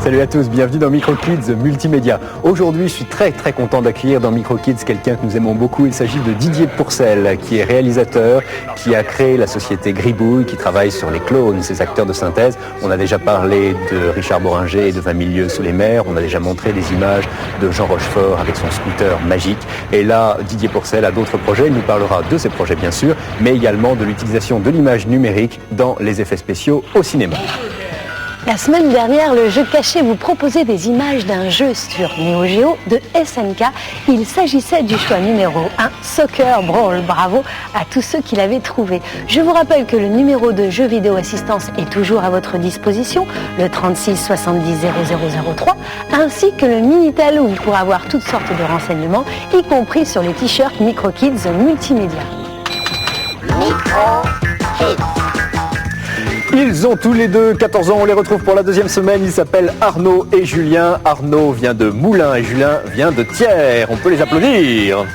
Salut à tous, bienvenue dans MicroKids Multimédia. Aujourd'hui, je suis très content d'accueillir dans MicroKids quelqu'un que nous aimons beaucoup. Il s'agit de Didier Pourcel, qui est réalisateur, qui a créé la société Gribouille, qui travaille sur les clones, ces acteurs de synthèse. On a déjà parlé de Richard Bohringer et de 20 000 lieues sous les mers. On a déjà montré des images de Jean Rochefort avec son scooter magique. Et là, Didier Pourcel a d'autres projets. Il nous parlera de ces projets, bien sûr, mais également de l'utilisation de l'image numérique dans les effets spéciaux au cinéma. La semaine dernière, le jeu caché vous proposait des images d'un jeu sur Neo Geo de SNK. Il s'agissait du choix numéro 1, Soccer Brawl. Bravo à tous ceux qui l'avaient trouvé. Je vous rappelle que le numéro de jeu vidéo assistance est toujours à votre disposition, le 36 70 0003, ainsi que le Minitel où vous pourrez avoir toutes sortes de renseignements, y compris sur les t-shirts MicroKids Multimédia. MicroKids. Ils ont tous les deux 14 ans, on les retrouve pour la deuxième semaine, ils s'appellent Arnaud et Julien. Arnaud vient de Moulins et Julien vient de Thiers, on peut les applaudir.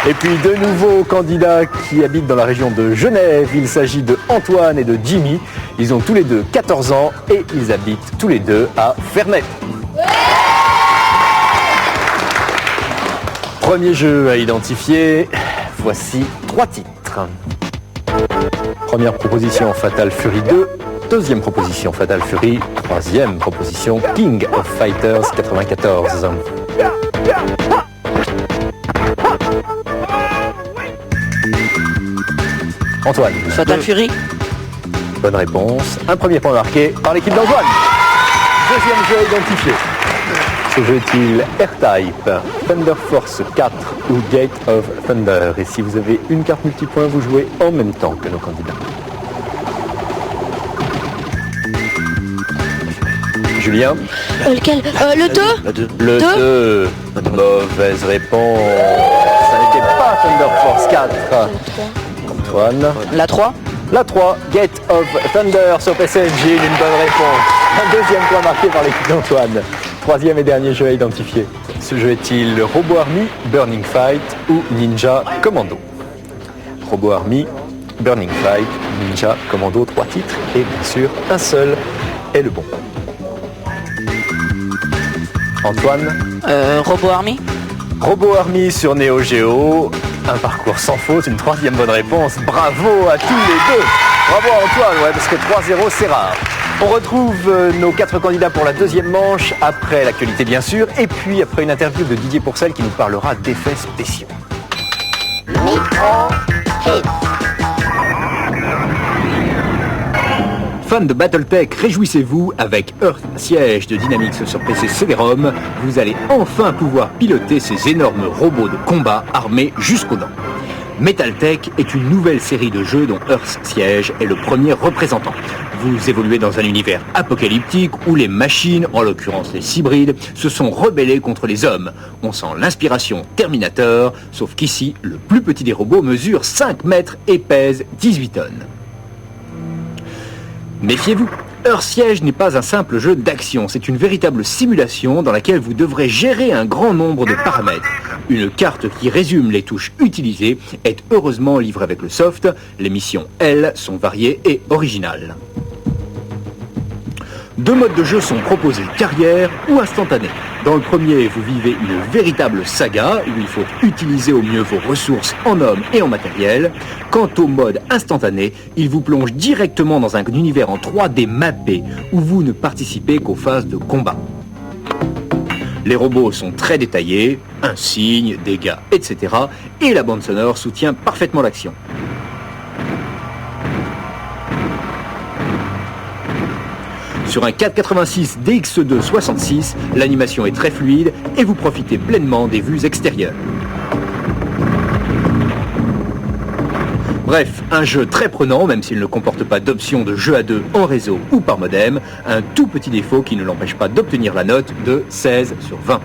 Et puis deux nouveaux candidats qui habitent dans la région de Genève, il s'agit de Antoine et de Jimmy. Ils ont tous les deux 14 ans et ils habitent tous les deux à Ferney. Premier jeu à identifier, voici 3 titres. Première proposition, Fatal Fury 2. Deuxième proposition, Fatal Fury. Troisième proposition, King of Fighters 94. Antoine. Fatal Fury. Bonne réponse. Un premier point marqué par l'équipe d'Antoine. Deuxième jeu identifié. Ce jeu est-il R-Type, Thunder Force 4 ou Gate of Thunder? Et si vous avez une carte multipoint, vous jouez en même temps que nos candidats. Julien? Lequel? Le 2? Le 2. Mauvaise réponse. Ça n'était pas Thunder Force 4. Antoine? La 3? La 3, Gate of Thunder sur PC Engine, une bonne réponse. Un deuxième point marqué par l'équipe d'Antoine. Troisième et dernier jeu à identifier. Ce jeu est-il Robo Army, Burning Fight ou Ninja Commando? Robo Army, Burning Fight, Ninja Commando, 3 titres et bien sûr un seul est le bon. Antoine? Robo Army. Robo Army sur Neo Geo, un parcours sans faute, une troisième bonne réponse. Bravo à tous les deux. Bravo à Antoine, ouais, parce que 3-0 c'est rare. On retrouve nos 4 candidats pour la deuxième manche, après l'actualité bien sûr, et puis après une interview de Didier Pourcel qui nous parlera d'effets spéciaux. Fans de Battletech, réjouissez-vous, avec Earth Siege de Dynamix sur PC CD-ROM, vous allez enfin pouvoir piloter ces énormes robots de combat armés jusqu'aux dents. Metaltech est une nouvelle série de jeux dont Earth Siege est le premier représentant. Vous évoluez dans un univers apocalyptique où les machines, en l'occurrence les hybrides, se sont rebellées contre les hommes. On sent l'inspiration Terminator, sauf qu'ici, le plus petit des robots mesure 5 mètres et pèse 18 tonnes. Méfiez-vous, Earth Siege n'est pas un simple jeu d'action, c'est une véritable simulation dans laquelle vous devrez gérer un grand nombre de paramètres. Une carte qui résume les touches utilisées est heureusement livrée avec le soft. Les missions, elles, sont variées et originales. 2 modes de jeu sont proposés, carrière ou instantané. Dans le premier, vous vivez une véritable saga où il faut utiliser au mieux vos ressources en hommes et en matériel. Quant au mode instantané, il vous plonge directement dans un univers en 3D mappé où vous ne participez qu'aux phases de combat. Les robots sont très détaillés, insignes, dégâts, etc. Et la bande sonore soutient parfaitement l'action. Sur un 486 DX2 66, l'animation est très fluide et vous profitez pleinement des vues extérieures. Bref, un jeu très prenant, même s'il ne comporte pas d'option de jeu à deux en réseau ou par modem. Un tout petit défaut qui ne l'empêche pas d'obtenir la note de 16 sur 20.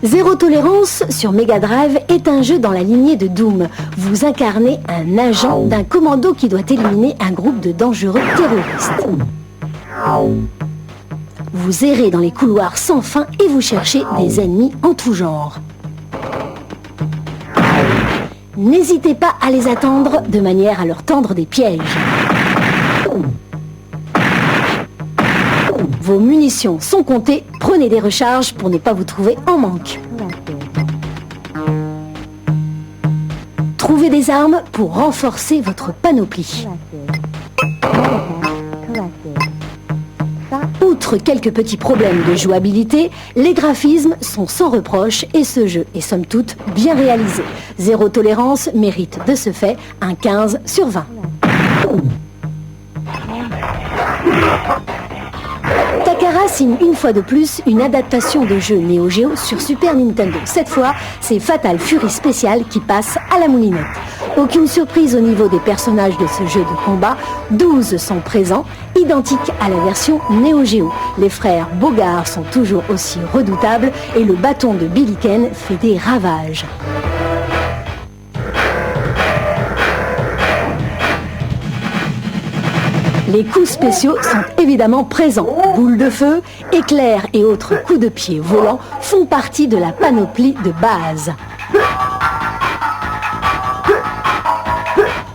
Zéro tolérance sur Mega Drive est un jeu dans la lignée de Doom. Vous incarnez un agent d'un commando qui doit éliminer un groupe de dangereux terroristes. Vous errez dans les couloirs sans fin et vous cherchez des ennemis en tout genre. N'hésitez pas à les attendre de manière à leur tendre des pièges. Vos munitions sont comptées, prenez des recharges pour ne pas vous trouver en manque. Trouvez des armes pour renforcer votre panoplie. Outre quelques petits problèmes de jouabilité, les graphismes sont sans reproche et ce jeu est somme toute bien réalisé. Zéro tolérance mérite de ce fait un 15 sur 20. Takara signe une fois de plus une adaptation de jeu Neo Geo sur Super Nintendo. Cette fois, c'est Fatal Fury Special qui passe à la moulinette. Aucune surprise au niveau des personnages de ce jeu de combat, 12 sont présents, identiques à la version Neo Geo. Les frères Bogard sont toujours aussi redoutables et le bâton de Billy Ken fait des ravages. Les coups spéciaux sont évidemment présents. Boules de feu, éclairs et autres coups de pied volants font partie de la panoplie de base.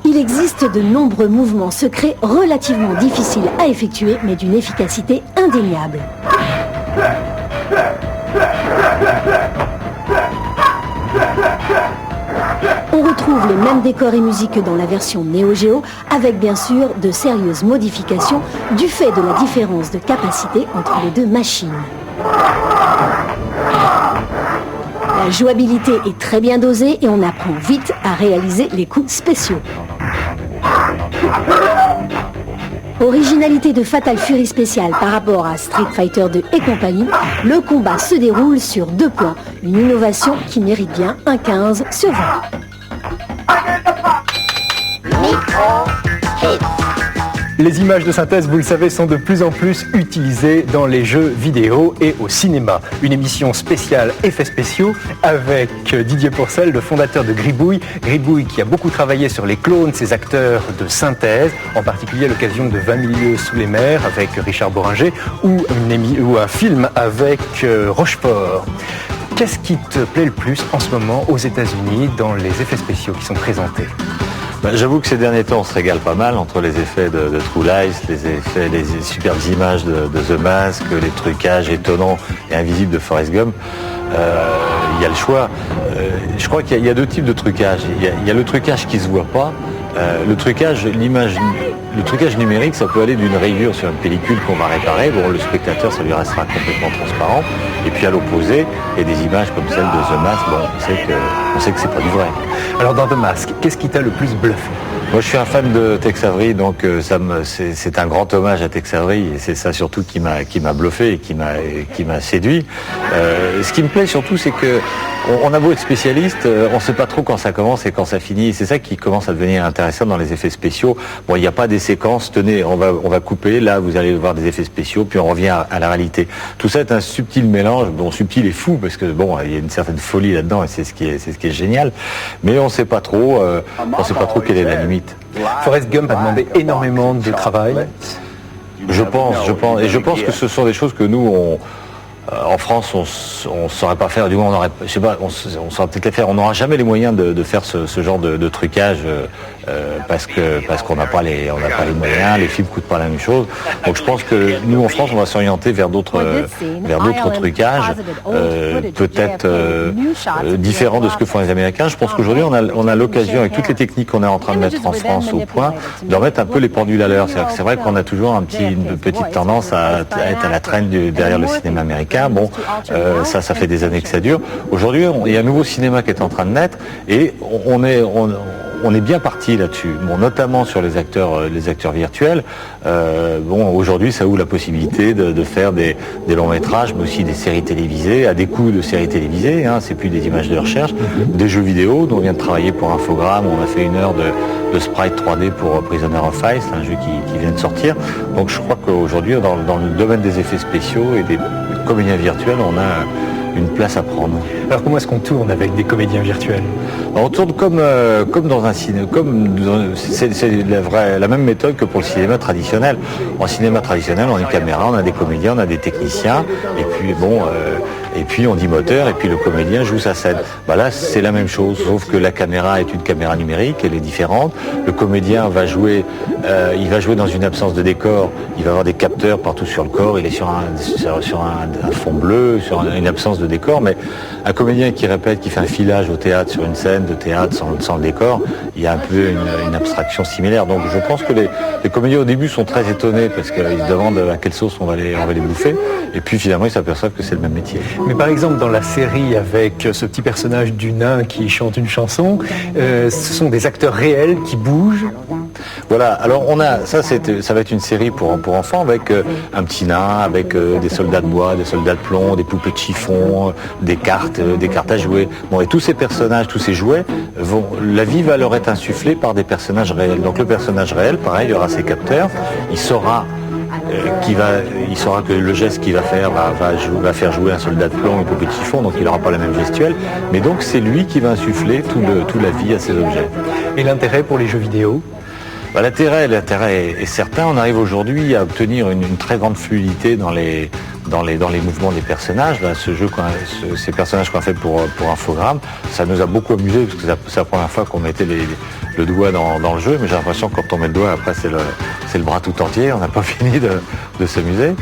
Il existe de nombreux mouvements secrets relativement difficiles à effectuer, mais d'une efficacité indéniable. On retrouve les mêmes décors et musiques que dans la version Neo Geo, avec bien sûr de sérieuses modifications du fait de la différence de capacité entre les deux machines. La jouabilité est très bien dosée et on apprend vite à réaliser les coups spéciaux. Originalité de Fatal Fury Special par rapport à Street Fighter 2 et compagnie, le combat se déroule sur 2 plans, une innovation qui mérite bien un 15 sur 20. Les images de synthèse, vous le savez, sont de plus en plus utilisées dans les jeux vidéo et au cinéma. Une émission spéciale effets spéciaux avec Didier Pourcel, le fondateur de Gribouille. Gribouille qui a beaucoup travaillé sur les clones, ces acteurs de synthèse, en particulier à l'occasion de 20 000 lieues sous les mers avec Richard Boringer ou un film avec Rochefort. Qu'est-ce qui te plaît le plus en ce moment aux États-Unis dans les effets spéciaux qui sont présentés ? J'avoue que ces derniers temps, on se régale pas mal entre les effets de True Lies, les superbes images de The Mask, les trucages étonnants et invisibles de Forrest Gump. Il y a le choix. Je crois qu'il y a 2 types de trucage. Il y a le trucage qui se voit pas. Le trucage numérique, ça peut aller d'une rayure sur une pellicule qu'on va réparer. Bon, le spectateur, ça lui restera complètement transparent. Et puis à l'opposé, il y a des images comme celle de The Mask. Bon, on sait que c'est pas du vrai. Alors dans The Mask, qu'est-ce qui t'a le plus bluffé ? Moi, je suis un fan de Tex Avery, donc c'est un grand hommage à Tex Avery, et c'est ça surtout qui m'a bluffé et qui m'a séduit. Ce qui me plaît surtout, c'est que on a beau être spécialiste, on ne sait pas trop quand ça commence et quand ça finit. C'est ça qui commence à devenir intéressant dans les effets spéciaux. Bon, il n'y a pas des séquences. Tenez, on va couper. Là, vous allez voir des effets spéciaux, puis on revient à la réalité. Tout ça est un subtil mélange. Bon, subtil et fou parce que bon, il y a une certaine folie là-dedans et c'est ce qui est génial. Mais on ne sait pas trop. On sait pas trop quelle est la limite. Forrest Gump a demandé énormément de travail. Je pense que ce sont des choses que nous, en France, on saurait pas faire. Du moins, on saurait peut-être les faire. On n'aura jamais les moyens de faire ce genre de trucage parce qu'on n'a pas les moyens. Les films coûtent pas la même chose. Donc, je pense que nous, en France, on va s'orienter vers d'autres trucages, peut-être différents de ce que font les Américains. Je pense qu'aujourd'hui, on a l'occasion, avec toutes les techniques qu'on est en train de mettre en France au point, de remettre un peu les pendules à l'heure. C'est vrai qu'on a toujours une petite tendance à être à la traîne derrière le cinéma américain. Bon, ça fait des années que ça dure. Aujourd'hui, il y a un nouveau cinéma qui est en train de naître et on on est bien parti là-dessus. Bon, notamment sur les acteurs virtuels. Aujourd'hui, ça ouvre la possibilité de faire des longs métrages, mais aussi des séries télévisées, à des coûts de séries télévisées. C'est plus des images de recherche, des jeux vidéo. Dont on vient de travailler pour Infogrames. On a fait 1 heure de sprite 3D pour Prisoner of Ice, un jeu qui vient de sortir. Donc je crois qu'aujourd'hui, dans le domaine des effets spéciaux et des comédiens virtuels, on a une place à prendre. Alors comment est-ce qu'on tourne avec des comédiens virtuels? On tourne comme dans un cinéma, c'est la même méthode que pour le cinéma traditionnel. En cinéma traditionnel, on a une caméra, on a des comédiens, on a des techniciens, et puis on dit moteur, et puis le comédien joue sa scène. Là, c'est la même chose, sauf que la caméra est une caméra numérique, elle est différente. Le comédien va jouer, il va jouer dans une absence de décor, il va avoir des capteurs partout sur le corps, il est sur un fond bleu, sur une absence de décor, mais un comédien qui répète, qui fait un filage au théâtre sur une scène de théâtre sans le décor, il y a un peu une abstraction similaire. Donc je pense que les comédiens au début sont très étonnés parce qu'ils se demandent à quelle sauce on va les bouffer, et puis finalement ils s'aperçoivent que c'est le même métier. Mais par exemple dans la série avec ce petit personnage du nain qui chante une chanson, ce sont des acteurs réels qui bougent. Voilà, alors ça va être une série pour enfants avec un petit nain, avec des soldats de bois, des soldats de plomb, des poupées de chiffon, des cartes à jouer. Bon, et tous ces personnages, tous ces jouets, la vie va leur être insufflée par des personnages réels. Donc le personnage réel, pareil, il y aura ses capteurs, il saura que le geste qu'il va faire va faire jouer un soldat de plomb, une poupée de chiffon, donc il n'aura pas la même gestuelle, mais donc c'est lui qui va insuffler toute la vie à ces objets. Et l'intérêt pour les jeux vidéo? L'intérêt est certain. On arrive aujourd'hui à obtenir une très grande fluidité dans les mouvements des personnages. Là, ces personnages qu'on a fait pour Infogrames, ça nous a beaucoup amusé parce que c'est la première fois qu'on mettait le doigt dans le jeu, mais j'ai l'impression que quand on met le doigt, après c'est le bras tout entier. On n'a pas fini de s'amuser.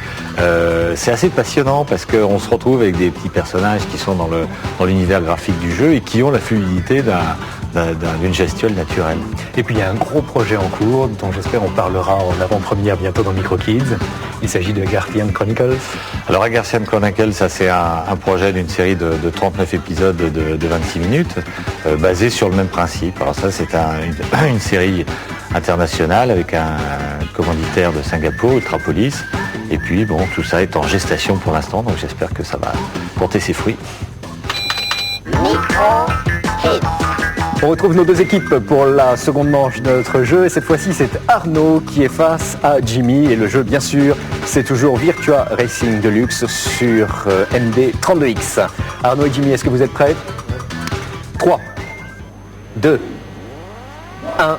C'est assez passionnant parce qu'on se retrouve avec des petits personnages qui sont dans l'univers graphique du jeu et qui ont la fluidité d'une gestuelle naturelle. Et puis il y a un gros projet en cours dont j'espère on parlera en avant-première bientôt dans Microkids. Il s'agit de Agarthian Chronicles. Alors Agarthian Chronicles, ça c'est un projet d'une série de 39 épisodes de 26 minutes basé sur le même principe. Alors ça c'est une série internationale avec un commanditaire de Singapour, Ultrapolis. Et puis bon, tout ça est en gestation pour l'instant, donc j'espère que ça va porter ses fruits. Microkids. On retrouve nos deux équipes pour la seconde manche de notre jeu et cette fois-ci c'est Arnaud qui est face à Jimmy et le jeu bien sûr c'est toujours Virtua Racing Deluxe sur MD32X. Arnaud et Jimmy, est-ce que vous êtes prêts? 3, 2, 1,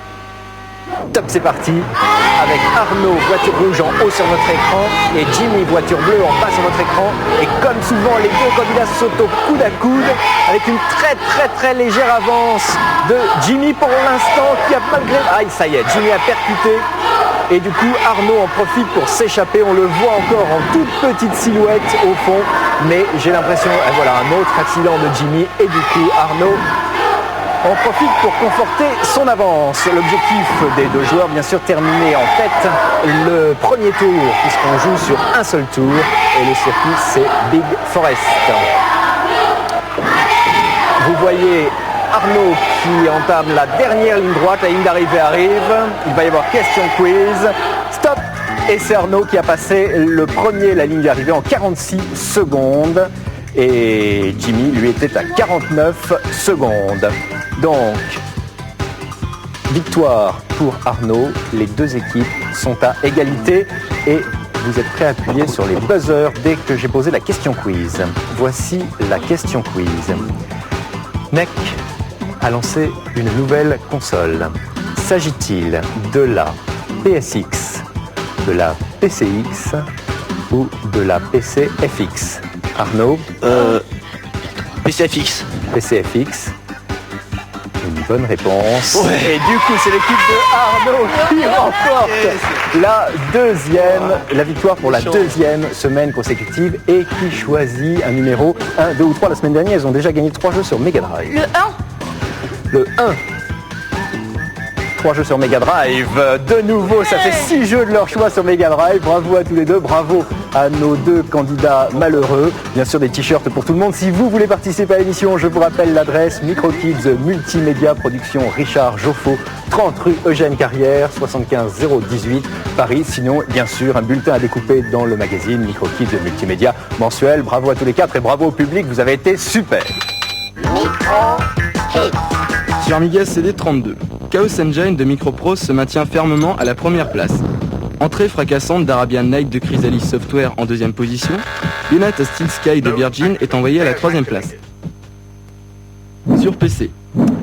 top, c'est parti. Avec Arnaud, voiture rouge en haut sur notre écran et Jimmy, voiture bleue en bas sur notre écran. Et comme souvent, les deux candidats sautent au coude à coude avec une très légère avance de Jimmy pour l'instant qui a malgré... Aïe, ça y est, Jimmy a percuté. Et du coup, Arnaud en profite pour s'échapper. On le voit encore en toute petite silhouette au fond. Mais j'ai l'impression, voilà, un autre accident de Jimmy. Et du coup, Arnaud en profite pour conforter son avance. L'objectif des deux joueurs, bien sûr, terminer en tête le premier tour, puisqu'on joue sur un seul tour. Et le circuit, c'est Big Forest. Vous voyez Arnaud qui entame la dernière ligne droite, la ligne d'arrivée arrive. Il va y avoir question quiz. Stop! Et c'est Arnaud qui a passé le premier, la ligne d'arrivée, en 46 secondes. Et Jimmy, lui, était à 49 secondes. Donc, victoire pour Arnaud. Les deux équipes sont à égalité et vous êtes prêts à appuyer sur les buzzers dès que j'ai posé la question quiz. Voici la question quiz. NEC a lancé une nouvelle console. S'agit-il de la PSX, de la PCX ou de la PCFX? Arnaud? PCFX. PCFX. Une bonne réponse. Ouais. Et du coup, c'est l'équipe de Arnaud qui remporte la victoire pour la deuxième semaine consécutive et qui choisit un numéro 1, 2 ou 3. La semaine dernière, ils ont déjà gagné 3 jeux sur Mega Drive. Le 1. Le 1. 3 jeux sur Mega Drive. De nouveau, ça fait 6 jeux de leur choix sur Mega Drive. Bravo à tous les deux, bravo à nos 2 candidats malheureux. Bien sûr, des t-shirts pour tout le monde. Si vous voulez participer à l'émission, je vous rappelle l'adresse MicroKids Multimédia Production Richard Joffo, 30 rue Eugène Carrière, 75 018 Paris. Sinon, bien sûr, un bulletin à découper dans le magazine MicroKids Multimédia mensuel. Bravo à tous les 4 et bravo au public, vous avez été super. Sur Amiga CD32, Chaos Engine de Microprose se maintient fermement à la première place. Entrée fracassante d'Arabian Night de Chrysalis Software en 2e position, Lunata Steel Sky de Virgin est envoyé à la 3e place. Sur PC,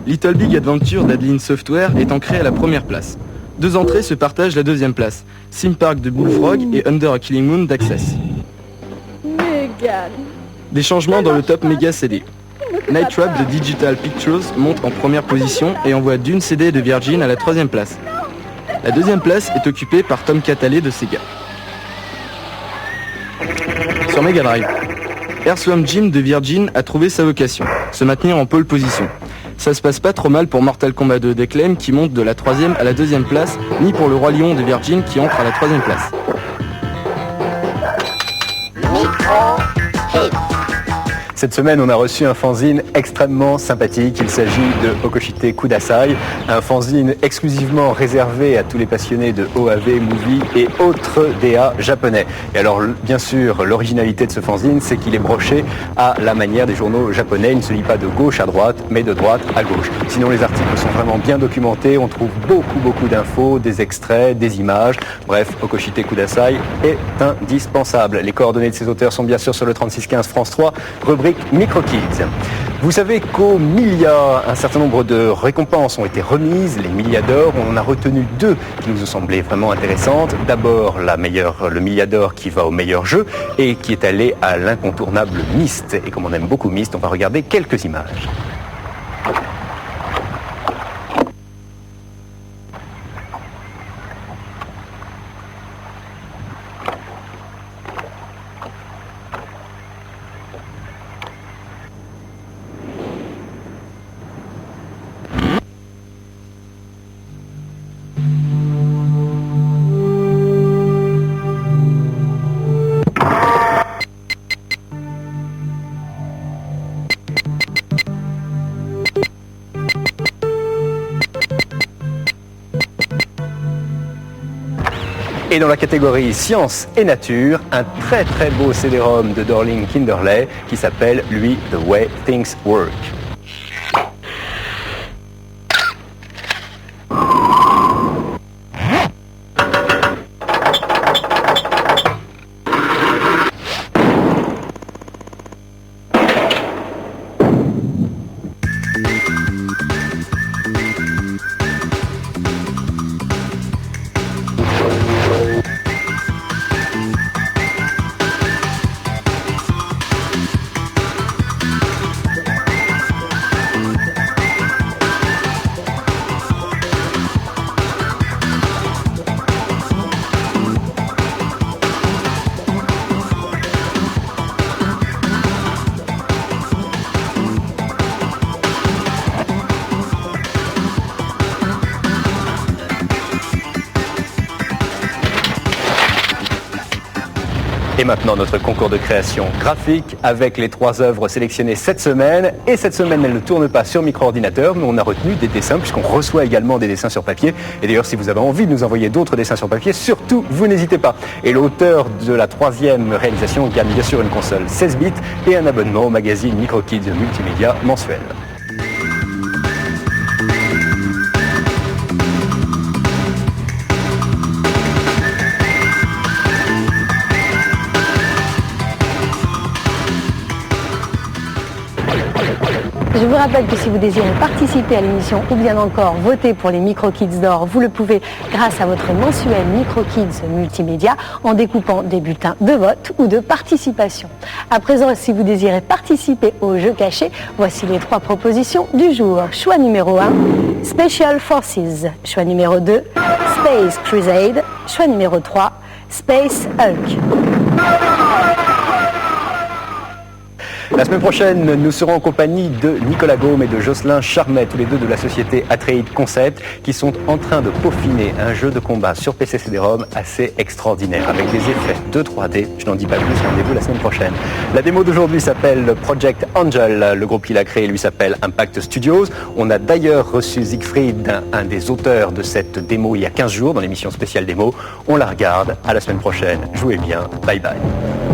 Little Big Adventure d'Adeline Software est ancré à la 1re place. 2 entrées se partagent la 2e place, Sim Park de Bullfrog et Under a Killing Moon d'Access. Des changements dans le top Mega CD. Night Trap de Digital Pictures monte en 1re position et envoie Dune CD de Virgin à la 3e place. La 2e place est occupée par Tomcat Alley de Sega. Sur Mega Drive, Earthworm Jim de Virgin a trouvé sa vocation, se maintenir en pole position. Ça se passe pas trop mal pour Mortal Kombat 2 d'Eclaim qui monte de la 3e à la 2e place, ni pour le Roi Lion de Virgin qui entre à la 3e place. Cette semaine, on a reçu un fanzine extrêmement sympathique. Il s'agit de Okoshite Kudasai, un fanzine exclusivement réservé à tous les passionnés de OAV, movie et autres DA japonais. Et alors, bien sûr, l'originalité de ce fanzine, c'est qu'il est broché à la manière des journaux japonais. Il ne se lit pas de gauche à droite, mais de droite à gauche. Sinon, les articles sont vraiment bien documentés. On trouve beaucoup d'infos, des extraits, des images. Bref, Okoshite Kudasai est indispensable. Les coordonnées de ses auteurs sont bien sûr sur le 3615 France 3, rubrique MicroKids. Vous savez qu'au Millia, un certain nombre de récompenses ont été remises, les Millia d'or. On en a retenu 2 qui nous ont semblé vraiment intéressantes. D'abord, le Millia d'or qui va au meilleur jeu et qui est allé à l'incontournable Myst. Et comme on aime beaucoup Myst, on va regarder quelques images. Et dans la catégorie Science et Nature, un très beau CD-ROM de Dorling Kinderley qui s'appelle, lui, The Way Things Work. Et maintenant, notre concours de création graphique avec les 3 œuvres sélectionnées cette semaine. Et cette semaine, elles ne tournent pas sur micro-ordinateur, mais on a retenu des dessins puisqu'on reçoit également des dessins sur papier. Et d'ailleurs, si vous avez envie de nous envoyer d'autres dessins sur papier, surtout, vous n'hésitez pas. Et l'auteur de la 3e réalisation gagne bien sûr une console 16 bits et un abonnement au magazine MicroKids Multimédia mensuel. Je vous rappelle que si vous désirez participer à l'émission ou bien encore voter pour les MicroKids d'or, vous le pouvez grâce à votre mensuel MicroKids Multimédia en découpant des bulletins de vote ou de participation. À présent, si vous désirez participer au jeu caché, voici les 3 propositions du jour. Choix numéro 1, Special Forces. Choix numéro 2, Space Crusade. Choix numéro 3, Space Hulk. La semaine prochaine, nous serons en compagnie de Nicolas Gaume et de Jocelyn Charmet, tous les deux de la société Atreides Concept, qui sont en train de peaufiner un jeu de combat sur PC CD-ROM assez extraordinaire, avec des effets de 3D. Je n'en dis pas plus, rendez-vous la semaine prochaine. La démo d'aujourd'hui s'appelle Project Angel. Le groupe qu'il a créé lui s'appelle Impact Studios. On a d'ailleurs reçu Siegfried, un des auteurs de cette démo, il y a 15 jours, dans l'émission spéciale démo. On la regarde. À la semaine prochaine. Jouez bien. Bye bye.